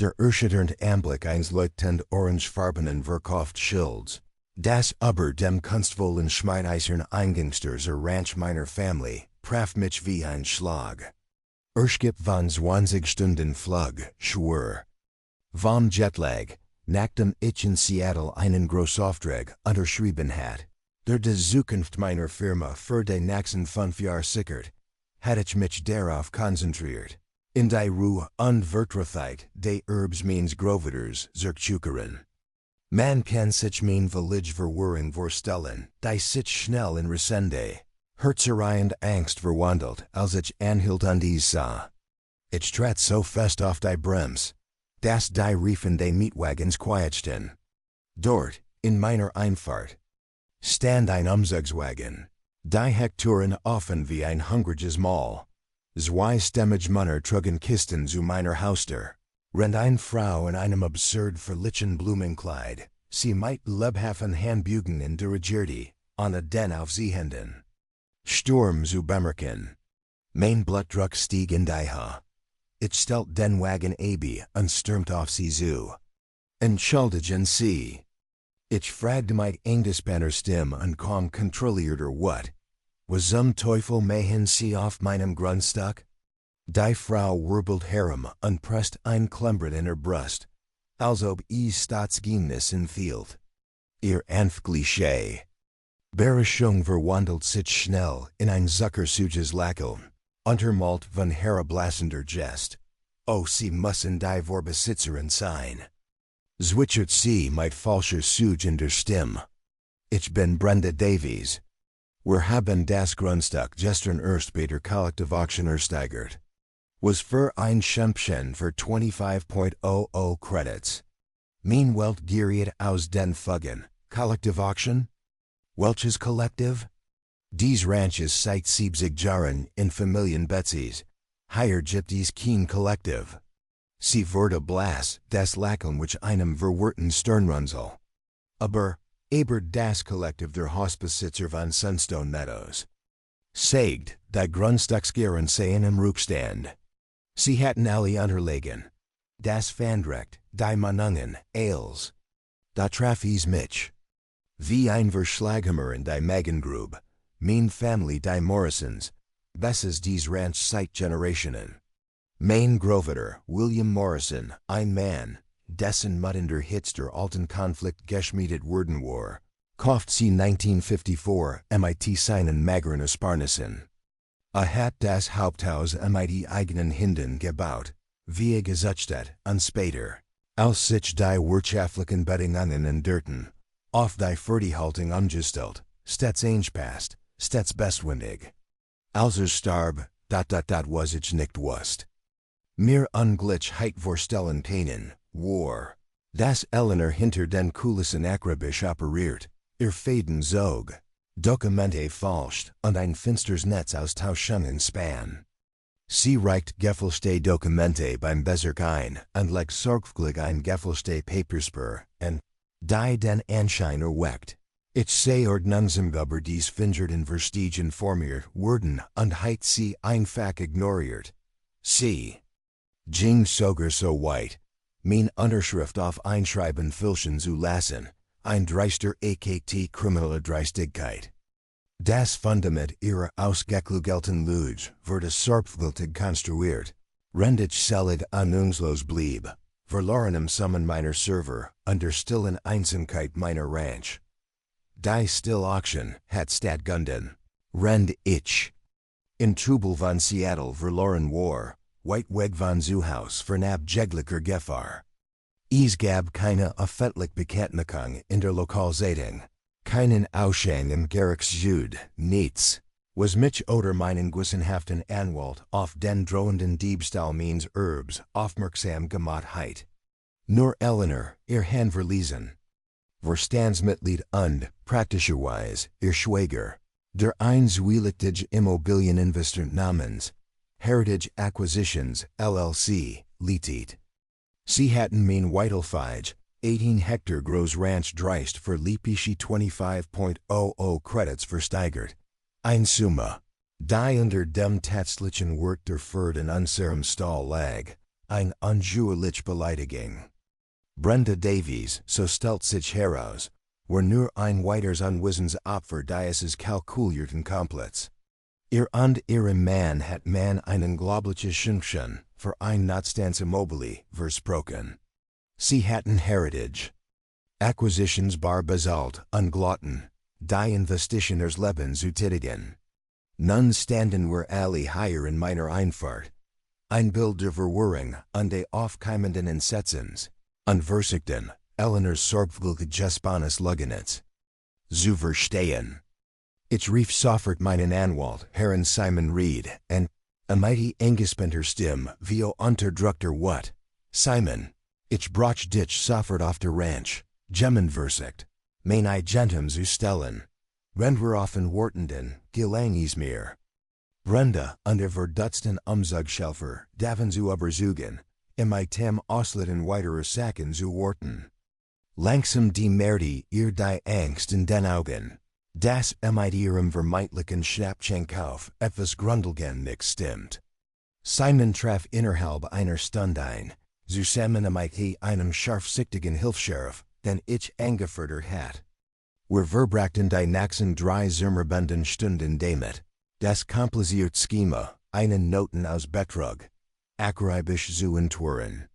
Der Erschütternd Anblick eines leuchtend orangefarbenen Verkaufsschild. Das Aber dem kunstvollen Schmiedeisern Eingangsters Ranch meiner Familie, praf mich wie ein Schlag. Erschgip von 20 Stunden Flug, schwör. Vom Jetlag, nachdem ich in Seattle einen Grossauftrag unterschrieben hat. Der de Zukunft meiner Firma für die nächsten 5 Jahre sichert, hat ich mich darauf konzentriert. In die Ruhe und Vertrautheit des Herbs meines Groveters zurückzukehren. Man kann sich mein Village Verwirrung vorstellen, die sich schnell in Resende, Herzerei und Angst verwandelt, als ich anhielt und dies sah. Ich trat so fest auf die Brems, dass die Riefen des Mietwagens quietsten. Dort, in meiner Einfahrt, stand ein Umzugswagen, die Hektoren offen wie ein hungriges Maul. Zweistimmig Männer trugen Kisten zu meiner Haustür. Rennt eine Frau in einem absurd verlichen Blumenkleid, sie mit lebhaften Handbügen dirigierte, ohne den auf sie Händen. Sturm zu bemerken. Mein Blutdruck stieg in die Höhe. Ich stellte den Wagen ab und stürmte auf sie zu. Entschuldigen Sie. Ich fragte mit eingespanner Stimme und kaum kontrollierter Wut. Was Teufel machen Sie auf meinem Grundstück? Die Frau wirbelt herum und presst ein Klemmbrett in ihr Brust, als ob ihr Staatsgeheimnis enthielt. Ihr Antklischee. Berechung verwandelt sich schnell in ein zuckersüßes Lächeln, untermalt von herablassender Jest. Oh, Sie müssen die Vorbesitzerin sein. Zwitschert sie mit falscher Suge in der Stimme. Ich bin Brenda Davies. Wir haben das Grundstück gestern erst bei der Kollektivauction ersteigert. Was für ein Schnäppchen für 25.00 Credits. Mein Welt geriet aus den Fugen, Kollektivauction? Welches Kollektiv? Dies Ranches seit 70 Jahren in Familien Betsy's, hier gibt es kein Kollektiv. Sie wurde blass, das Lächeln which einem verwirrten Stirnrunzel. Aber das Kollektiv der Hausbesitzer von Sunstone Meadows. Sagt, die Grundstücksgeren seien im Rückstand. Sie hatten alle unterlegen. Das Pfandrecht, die Manungen, Ales. Da traf is mich. Wie ein Verschlaghammer in die Magengrube, mein Family die Morrisons, besses dies Ranch seit Generationen. Mein Groveter, William Morrison, ein Mann, dessen Mut in der Hitze der alten Konflikt geschmiedet worden war, kauft sie 1954 mit seinen mageren Ersparnissen. Hat das Haupthaus mit die eigenen Händen gebaut, wie gesagt hat, und später, als sich die wirtschaftlichen Bedingungen änderten, auf die Fertighaltung umgestellt, stets eingepasst, stets bestwendig. Als starb, dat was ich nicht wusste. Mir Ungleichheit vorstellen können, war, dass Eleanor hinter den Kulissen akribisch operiert, ihr Fäden zog, Dokumente falscht und ein finsteres Netz aus Tauschungen spann. Sie reicht gefälschte Dokumente beim Bezirk ein und legt sorgfältig ein gefälschte Paperspur und die den Anschein erweckt. Ich seh Ordnungsangeber dies fingerten Verstieg informiert wurden und heit sie einfach ignoriert. Sie ging sogar so weit, mein Unterschrift auf Einschreiben fälschen zu lassen, ein dreister AKT kriminelle Dreistigkeit. Das Fundament ihrer ausgeklugelten Lüge wurde sorgfältig konstruiert, rendet selig ahnungslos blieb, verlorenem Summen meiner Server, und der stillen Einsamkeit meiner Ranch. Die Still-Auction hat stattgefunden, rend ich. In Trubel von Seattle verloren war, Whiteweg von Zuhaus vernab jeglicher Gefahr. Es gab keine öffentliche Bekanntmachung in der Lokalzeitung, keinen Ausschank im Gerichtsjude, nichts, was mich oder meinen gewissenhaften Anwalt auf den drohenden Diebstahl meines Erbs aufmerksam gemacht hat. Nur Eleanor, ihr Handverlesen. Verstandsmitglied und, praktischerweise, ihr Schwager, der einzweilige Immobilieninvestor namens Heritage Acquisitions, LLC, lietet. Sie hatten mein Whitelfige, 18 Hektar Gross Ranch dreist für liepische 25.00 Credits versteigert. Ein Summe, die unter dem tatsächlichen Wert der Ferd in unserem Stall lag, ein unzuerlich Beleidigung. Brenda Davies, so stellt sich heraus, war nur ein weiteres Unwissens Opfer dieses kalkulierten Kompletts. Ihr und ihrem Mann hat man einen globlichen Schimpfchen für ein Notstandsimmobilie versprochen. Sie hatten Heritage. Acquisitions bar Basalt unglotten, die Investitioners Leben zu tätigen. Nun standen wir alle hier in meiner Einfahrt. Ein Bild der Verwirrung und der aufkeimenden Entsetzens, unversichten, Eleanor's sorgfältiges Gespannes Lugenitz. Zu verstehen. Ich rief sofort meinen Anwalt, Herrn Simon Reed, and a mighty engespenter Stimme vio unterdrückter What? Simon, ich brach dich sofort auf der Ranch, Gemenversicht, mein I gentem zu stellen. Wenn wir offen wortenden, gelang es mir. Brenda, unter verdutzten Umzugschelfer, daven zu überzeugen, im Tem auslitten weitere Sachen zu worten. Langsam die Merde ihr die Angst in den Augen. Das ihrem vermeintlichen Schnappchenkauf etwas Grundlegend nicht stimmt. Simon traf innerhalb einer Stunde ein, zusammen mit einem scharfsichtigen Hilfsheriff, den ich angefordert hat. Wir verbrachten die nächsten 3 zimmerbunden Stunden damit, das komplizierte Schema, einen Noten aus Betrug, akribisch zu entwirren.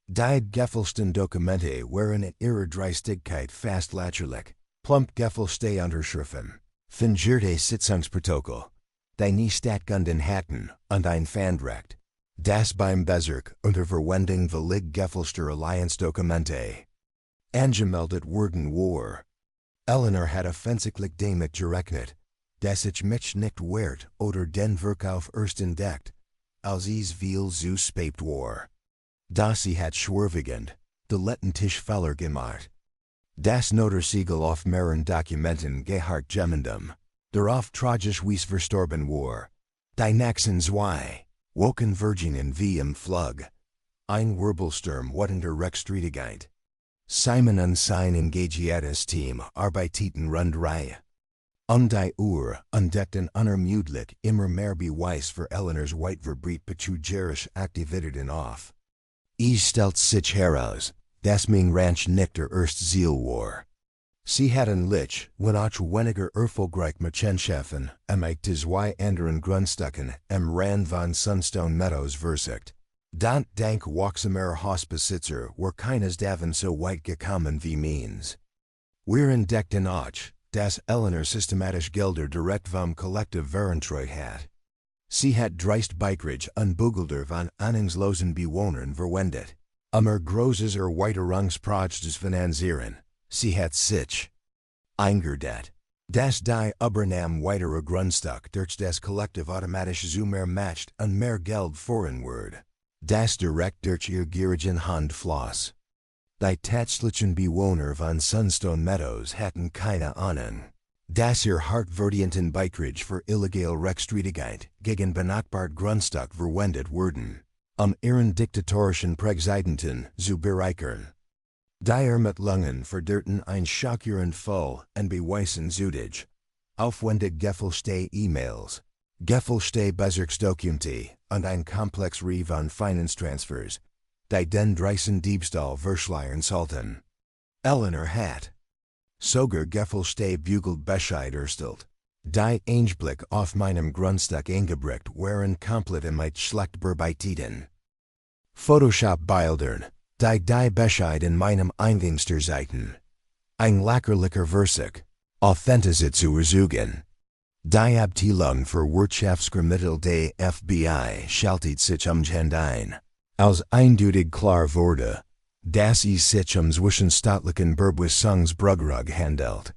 Die gefälschten Dokumente waren in ihrer Dreistigkeit fast lächerlich. Plump gefälschte Unterschriften, fingierte Sitzungsprotokoll, die nie stattgefunden hatten, und ein Pfandrecht, das beim Bezirk unter Verwendung völlig gefälschter Allianzdokumente angemeldet worden war. Eleanor hat offensichtlich damit gerechnet, dass ich mich nicht wert oder den Verkauf erst entdeckt, als es viel zu spät war. Da sie hat schwerwiegend, de Lettentischfehler gemacht. Das Notarsiegel auf mehreren Dokumenten gehört jemandem, der oft tragisch verstorben war. Die nächsten 2 Woken Virginen wie im Flug. Ein Wirbelsturm der Rechtsstreitigkeit. Simon und sein engagiertes Team arbeiteten rundrei. Die Uhr entdeckten unermüdlich immer mehr Beweis für Eleanors weit verbreitete Aktivitäten auf. Es stellt sich heraus, dass mein Ranch nicht der erste Ziel war. Sie hatten lich, wenn auch weniger erfolgreich Machenschaften, die 2 anderen Grundstücken im Rand von Sunstone Meadows versicht. Dank wachsamer Hausbesitzer war keines davon so weit gekommen wie meins. Wir entdeckten auch, dass Eleanor systematisch Gelder direkt vom Kollektiv veruntreut hat. Sie hat dreist Beiträge unbugelder von ahnungslosen Bewohnern verwendet, großes Erweiterungsprojekt zu finanzieren. Sie hat sich eingeredet, dass die Übernahme weiterer Grundstück durch das Kollektiv automatisch zu mehr Macht und mehr Geld voranward, das direkt durch ihr gierigen Hand floss. Die tatsächlichen Bewohner von Sunstone Meadows hatten keine Ahnung, dass ihr hartverdienten Beiträge für illegale Rechtsstreitigkeit gegen benachbart Grundstück verwendet wurden, ihren diktatorischen Präsidenten zu bereichern. Die Ermittlungen verdirrten ein schockierend Fall und beweisen zügig, aufwendig gefälschte E-Mails, gefälschte Bezirksdokumente und ein Komplexreihe von Finanztransfers, die den dreisten Diebstahl verschleiern sollten. Eleanor hat sogar gefälschte Bugelbescheid erstellt, die Einblick auf meinem Grundstück eingebracht waren komplett mit schlecht bearbeiteten Photoshop-Bildern, die Bescheid in meinem Eingangstor zeigten. Ein lächerlicher Versuch, Authentice zu ersuchen. Die Abteilung für Wirtschaftsermittlung der FBI schaltet sich umgehend ein, als eindeutig klar wurde, dass es sich zwischenstaatlichen Berbewissungsbetrug handelt.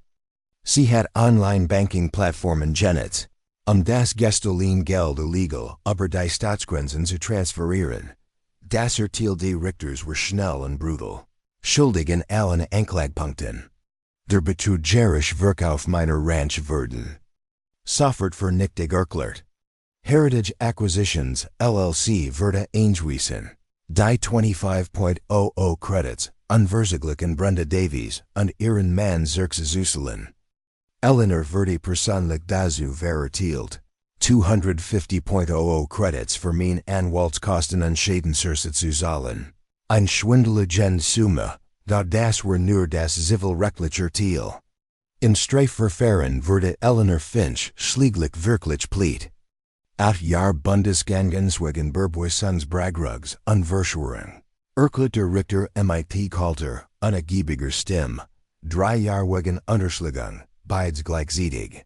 Sie hat Online-Banking-Plattformen genutzt, das gestohlene Geld illegal über die Staatsgrenzen zu transferieren. Das Urteil des Richters war schnell und brutal. Schuldig in allen Anklagepunkten. Der betrügerische Verkauf meiner Ranch wurden sofort vernichtet erklärt. Heritage Acquisitions LLC wurde eingewiesen. Die 25.00 Credits unversichtlich in Brenda Davies und ihren Mann zurückzuzeln. Eleanor wurde persönlich dazu verurteilt, 250.00 credits für mein Anwaltskosten und Schadensersatz zu zahlen. Ein schwindelige Summe, da das war nur das zivilrechtliche Ziel. In Strafverfahren wurde Eleanor Finch schläglich wirklich pleite. 8 Jahre Bundesgängens wegen Berbeweisungsbetrags und Verschwörung. Der Richter MIT Kalter, unergiebiger Stimme. 3 Jahre wegen Unterschlagung, beides gleichzeitig.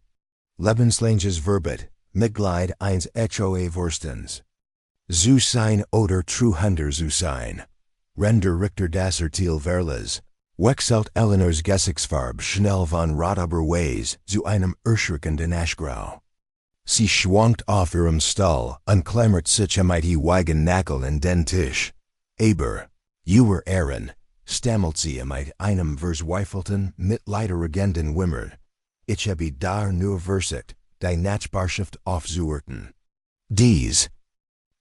Lebenslanges Verbot, Mitglied eines HOA Vorstands. Zu sein oder Treuhänder zu sein. Render Richter das Urteil verlas. Wechselt Eleanors Gesichtsfarbe schnell von Rot über Weiß zu einem erschreckenden Aschgrau. Sie schwankt auf ihrem Stuhl und klammert sich mit wegen Nackel an den Tisch. Aber, Uhr Ehren, stammelt sie mit einem verzweifelten, mitleiderregenden Wimmer. Ich habe da nur versucht, die Nachbarschaft aufzuwerten. Dies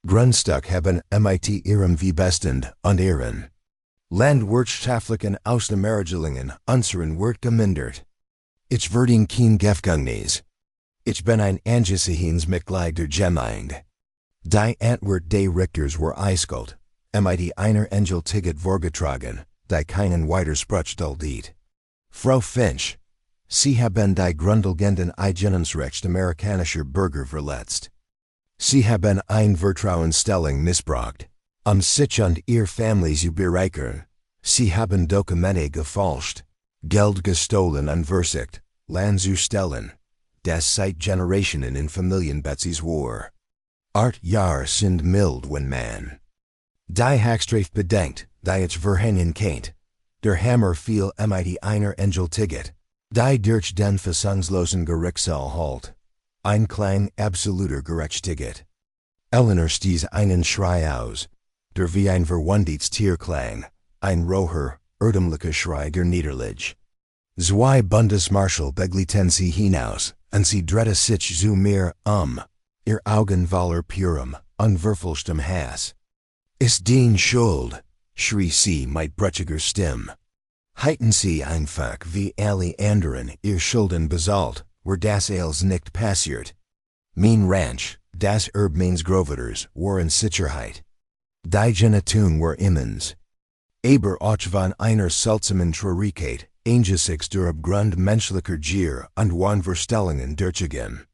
Grundstück haben mit ihrem wie Bestand und ihren landwirtschaftlichen Außenmergelungen unseren Wert gemindert. Ich werde kein Gefängnis. Ich bin ein angesehenes Mitglied der Gemeinde. Die Antwort des Richters war eiskalt, mit einer Engel Ticket vorgetragen, die keinen Widerspruch duldet. Frau Finch, Sie haben die grundlegenden Eigentumsrechte amerikanischer Bürger verletzt. Sie haben ein Vertrauensstellung missbraucht, sich und ihr Familie zu bereichern. Sie haben Dokumente gefälscht, Geld gestohlen und versucht, Land zu stehlen. Das seit Generationen in Familien Betsy's war. 8 Jahre sind mild wenn man die Hackstrafe bedenkt, die ich verhängen kennt. Der Hammer fiel mit einer Engel Ticket, die durch den fassungslosen Gerichtssaal halt. Ein Klang absoluter Gerechtigkeit. Eleanor stieß einen Schrei aus, der wie ein verwundetes Tier klang, ein roher, erdämlicher Schrei der Niederlage. Zwei Bundesmarschall beglitten sie hinaus, und sie drehte sich zu mir ihr Augen voller purem, unverfälschtem Hass. Ist dein Schuld, schrie sie mit brüchiger Stimme. Halten Sie einfach wie alle anderen ihr Schulden bezahlt, war das alles nicht passiert. Mein Ranch, das meines Großvaters, war in Sicherheit. Die Genetun war immens. Aber auch von einer seltsamen Traurigkeit, angesichts der Abgrund menschlicher Gier und Wahnvorstellungen durchgegangen.